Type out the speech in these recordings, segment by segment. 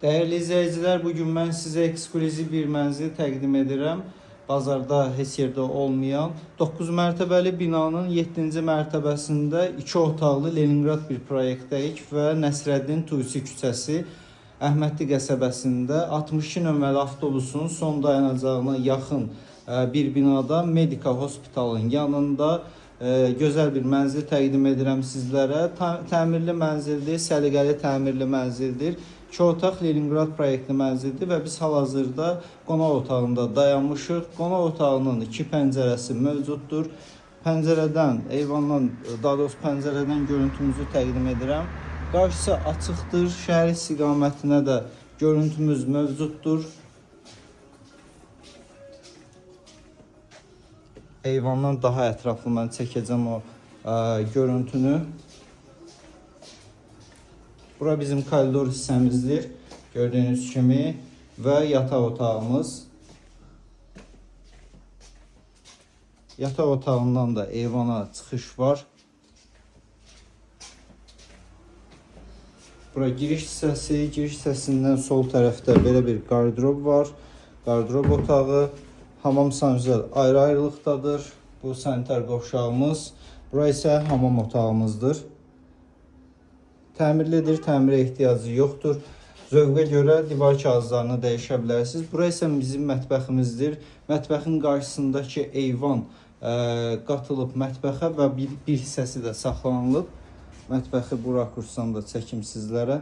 Değerli izləyicilər, bugün mən sizə eksklüziv bir mənzil təqdim edirəm. Bazarda heç yerdə olmayan 9 mərtəbəli binanın 7-ci mərtəbəsində 2 otaqlı Leningrad bir proyektdəyik və Nəsrəddin Tusi küçəsi Əhmədli qəsəbəsində 62 nömrəli avtobusun son dayanacağına yaxın bir binada Medika Hospitalın yanında gözəl bir mənzil təqdim edirəm sizlərə. Təmirli mənzildir, səliqəli təmirli mənzildir. 2 otaq Leningrad proyektli mənzildir və biz hal-hazırda qonaq otağında dayanmışıq. Qonaq otağının 2 pəncərəsi mövcuddur. Pəncərədən, eyvandan, daha doğrusu pəncərədən görüntümüzü təqdim edirəm. Qarşısı açıqdır, şəhər istiqamətinə də görüntümüz mövcuddur. Eyvandan daha ətraflı mən çəkəcəm o görüntünü. Bura bizim koridor hissəmizdir, gördüyünüz kimi və yataq otağımız. Yataq otağından da eyvana çıxış var. Bura giriş hissəsi, giriş hissəsindən sol tərəfdə belə bir qardırob var. Qardırob otağı, hamam sanuzel ayrı-ayrılıqdadır. Bu sanitar qovşağımız, bura isə hamam otağımızdır. Təmirlidir, təmirə ehtiyacı yoxdur. Zövqə görə divar kağızlarını dəyişə bilərsiniz. Bura isə bizim mətbəximizdir. Mətbəxin qarşısındakı eyvan qatılıb mətbəxə və bir hissəsi də saxlanılıb. Mətbəxi bu rakursdan da çəkim sizlərə.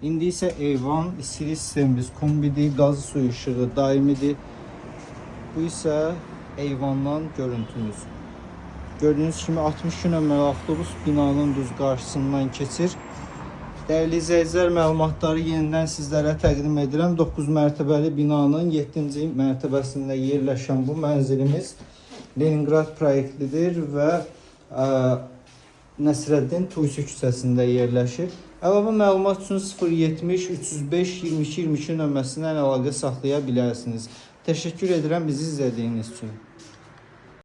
İndi isə eyvan, istilik sistemimiz kombidir, qaz suyu işığı daimidir. Bu isə eyvandan görüntümüz. Gördüğünüz kimi 62 nömrəli avtobus binanın düz qarşısından keçir. Dəyərli izləyicilər, məlumatları yenidən sizlərə təqdim edirəm. 9 mərtəbəli binanın 7-ci mərtəbəsində yerləşən bu mənzilimiz Leningrad proyektlidir və Nəsrəddin Tusi küçəsində yerləşir. Əlavə məlumat üçün 070 305 22 22 nömrəsindən əlaqə saxlaya bilərsiniz. Təşəkkür edirəm bizi izlədiyiniz üçün.